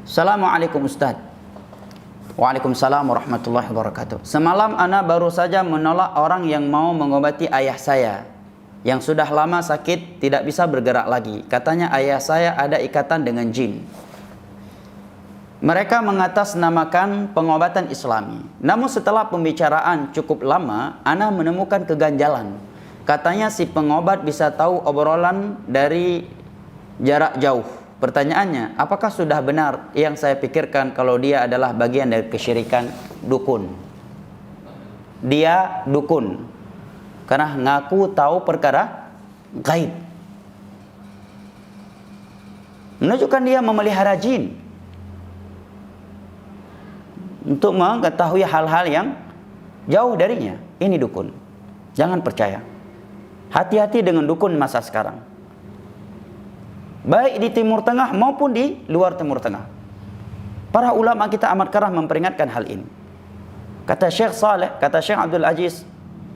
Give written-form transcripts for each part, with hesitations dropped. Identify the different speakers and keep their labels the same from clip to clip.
Speaker 1: Assalamualaikum Ustaz. Waalaikumsalam warahmatullahi wabarakatuh. Semalam ana baru saja menolak orang yang mau mengobati ayah saya yang sudah lama sakit, tidak bisa bergerak lagi. Katanya ayah saya ada ikatan dengan jin. Mereka mengatasnamakan pengobatan Islami. Namun setelah pembicaraan cukup lama, ana menemukan keganjalan. Katanya si pengobat bisa tahu obrolan dari jarak jauh. Pertanyaannya, apakah sudah benar yang saya pikirkan kalau dia adalah bagian dari kesyirikan dukun? Dia dukun karena ngaku tahu perkara gaib, menunjukkan dia memelihara jin untuk mengetahui hal-hal yang jauh darinya. Ini dukun, jangan percaya. Hati-hati dengan dukun masa sekarang, baik di Timur Tengah maupun di luar Timur Tengah. Para ulama kita amat kerap memperingatkan hal ini. Kata Syekh Saleh, kata Syekh Abdul Aziz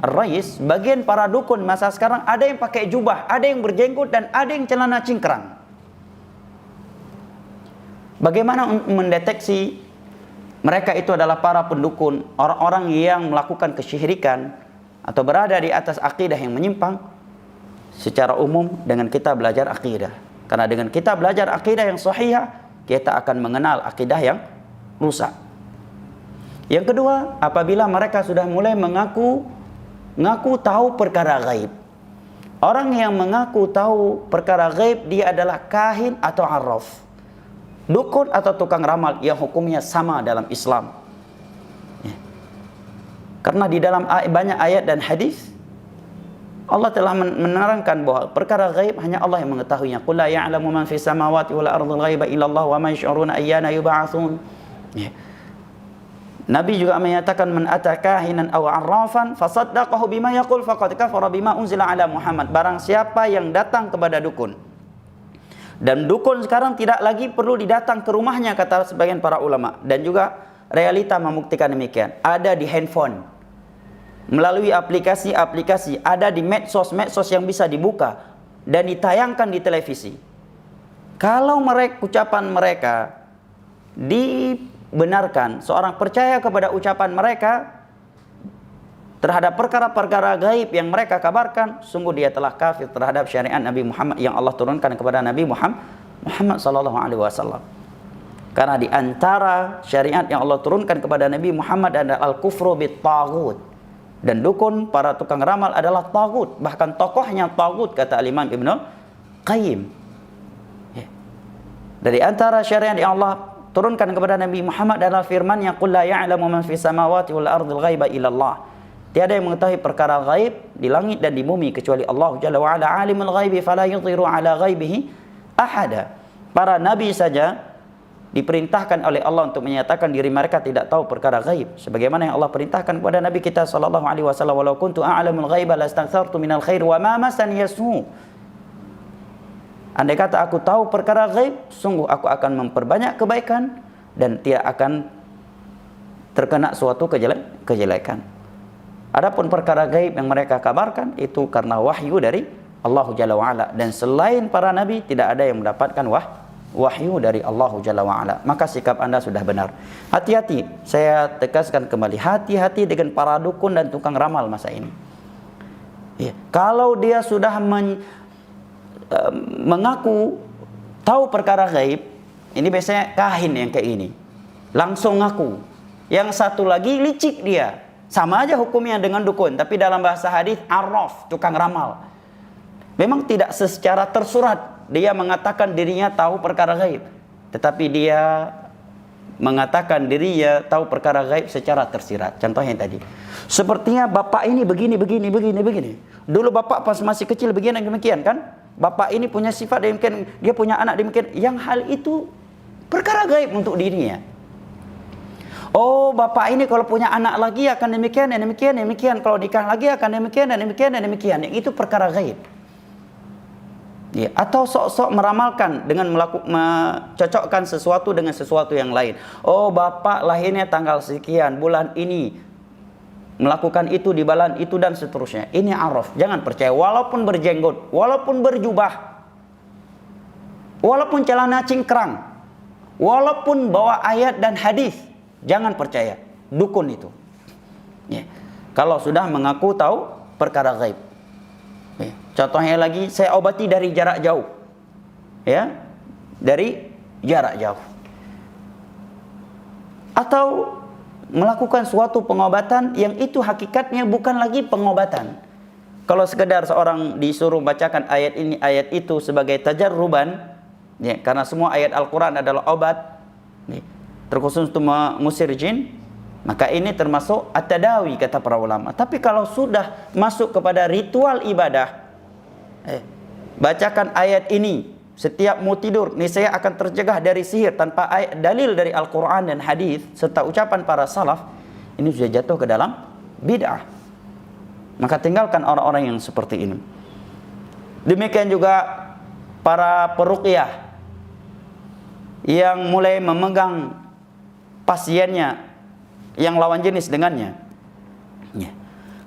Speaker 1: Ar-Rais, bagian para dukun masa sekarang ada yang pakai jubah, ada yang berjenggot, dan ada yang celana cingkrang. Bagaimana mendeteksi mereka itu adalah para pendukun, orang-orang yang melakukan kesyirikan atau berada di atas akidah yang menyimpang? Secara umum dengan kita belajar akidah. Karena dengan kita belajar akidah yang sahih, kita akan mengenal akidah yang rusak. Yang kedua, apabila mereka sudah mulai mengaku tahu perkara gaib. Orang yang mengaku tahu perkara gaib, dia adalah kahin atau arraf, dukun atau tukang ramal, yang hukumnya sama dalam Islam. Karena di dalam banyak ayat dan hadis Allah telah menerangkan bahwa perkara gaib hanya Allah yang mengetahuinya. Qul la ya'lamu man fis samawati wal ardi ghaiba illallah wa ma yash'uruna ayyana yub'atsun. Nabi juga menyatakan, man ataka kahinan aw 'arrafan fasaddaqahu bima yaqul faqad kafara bima unzila ala Muhammad. Barang siapa yang datang kepada dukun, dan dukun sekarang tidak lagi perlu didatang ke rumahnya, kata sebagian para ulama, dan juga realita membuktikan demikian. Ada di handphone, melalui aplikasi-aplikasi, ada di medsos yang bisa dibuka dan ditayangkan di televisi. Kalau ucapan mereka dibenarkan, seorang percaya kepada ucapan mereka terhadap perkara-perkara gaib yang mereka kabarkan, sungguh dia telah kafir terhadap syariat Nabi Muhammad yang Allah turunkan kepada Nabi Muhammad sallallahu alaihi wasallam. Karena di antara syariat yang Allah turunkan kepada Nabi Muhammad adalah al-kufru bit-taghut. Dan dukun, para tukang ramal adalah tagut, bahkan tokohnya tagut, kata Imam Ibnu Qayyim. Dari antara syariat yang Allah turunkan kepada Nabi Muhammad adalah firman-Nya, qul la ya'lamu man fis samawati wal ardi ghaiba illallah. Tiada yang mengetahui perkara gaib di langit dan di bumi kecuali Allah Jalla wa ala, alimul ghaibi fala yudhiru ala ghaibihi ahada. Para nabi saja diperintahkan oleh Allah untuk menyatakan diri mereka tidak tahu perkara gaib, sebagaimana yang Allah perintahkan kepada Nabi kita sallallahu alaihi wasallam, walau kuntu a'lamul ghaiba lastaghfartu minal khair wa ma masani yasu. Andai kata aku tahu perkara gaib, sungguh aku akan memperbanyak kebaikan dan tidak akan terkena suatu kejelekan. Adapun perkara gaib yang mereka kabarkan itu karena wahyu dari Allah Jalla wa ala, dan selain para nabi tidak ada yang mendapatkan wahyu dari Allah Jalla wa'ala. Maka sikap anda sudah benar. Hati-hati, saya tegaskan kembali, hati-hati dengan para dukun dan tukang ramal masa ini. Kalau dia sudah mengaku tahu perkara gaib, ini biasanya kahin yang kayak ini, langsung ngaku. Yang satu lagi licik dia, sama aja hukumnya dengan dukun, tapi dalam bahasa hadis arraf, tukang ramal. Memang tidak secara tersurat dia mengatakan dirinya tahu perkara gaib, tetapi dia mengatakan dirinya tahu perkara gaib secara tersirat. Contohnya tadi, sepertinya bapak ini begini. Dulu bapak pas masih kecil begini demikian kan? Bapak ini punya sifat demikian, dia punya anak demikian. Yang hal itu perkara gaib untuk dirinya. Oh, bapak ini kalau punya anak lagi akan demikian. Kalau nikah lagi akan demikian. Yang itu perkara gaib. Ya, atau sok-sok meramalkan dengan mencocokkan sesuatu dengan sesuatu yang lain. Oh, bapak lahirnya tanggal sekian, bulan ini, melakukan itu di bulan itu dan seterusnya. Ini araf, jangan percaya. Walaupun berjenggot, walaupun berjubah, walaupun celana cingkrang, Walaupun bawa ayat dan hadis, jangan percaya. Dukun itu. Ya. Kalau sudah mengaku tahu perkara gaib. Ya. Contohnya lagi, saya obati dari jarak jauh. Ya, dari jarak jauh. Atau melakukan suatu pengobatan yang itu hakikatnya bukan lagi pengobatan. Kalau sekedar seorang disuruh bacakan ayat ini, ayat itu sebagai tajarruban, ya, karena semua ayat Al-Quran adalah obat, ya, terkhusus untuk mengusir jin, maka ini termasuk at-tadawi kata para ulama. Tapi kalau sudah masuk kepada ritual ibadah, bacakan ayat ini setiap mau tidur, niscaya akan tercegah dari sihir tanpa dalil dari Al-Quran dan hadis serta ucapan para salaf, ini sudah jatuh ke dalam bid'ah. Maka tinggalkan orang-orang yang seperti ini. Demikian juga para peruqyah yang mulai memegang pasiennya yang lawan jenis dengannya.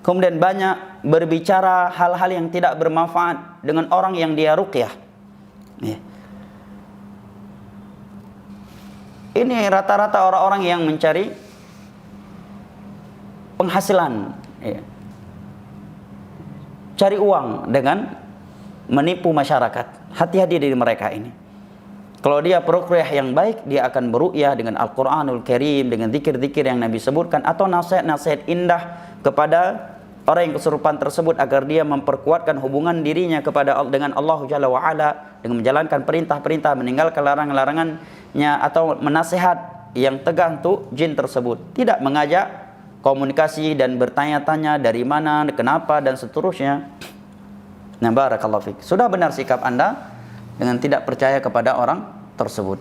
Speaker 1: Kemudian banyak berbicara hal-hal yang tidak bermanfaat dengan orang yang dia ruqyah. Ini rata-rata orang-orang yang mencari penghasilan, cari uang dengan menipu masyarakat. Hati-hati dari mereka ini. Kalau dia peruqyah yang baik, dia akan beruqyah dengan Al-Quranul Karim, dengan zikir-zikir yang Nabi sebutkan, atau nasihat-nasihat indah kepada orang yang kesurupan tersebut agar dia memperkuatkan hubungan dirinya dengan Allah Jalla wa'ala, dengan menjalankan perintah-perintah, meninggalkan larangan-larangannya, atau menasihat yang tegas untuk jin tersebut. Tidak mengajak komunikasi dan bertanya-tanya dari mana, kenapa, dan seterusnya. Nah, barakallahu fiik. Sudah benar sikap Anda dengan tidak percaya kepada orang tersebut.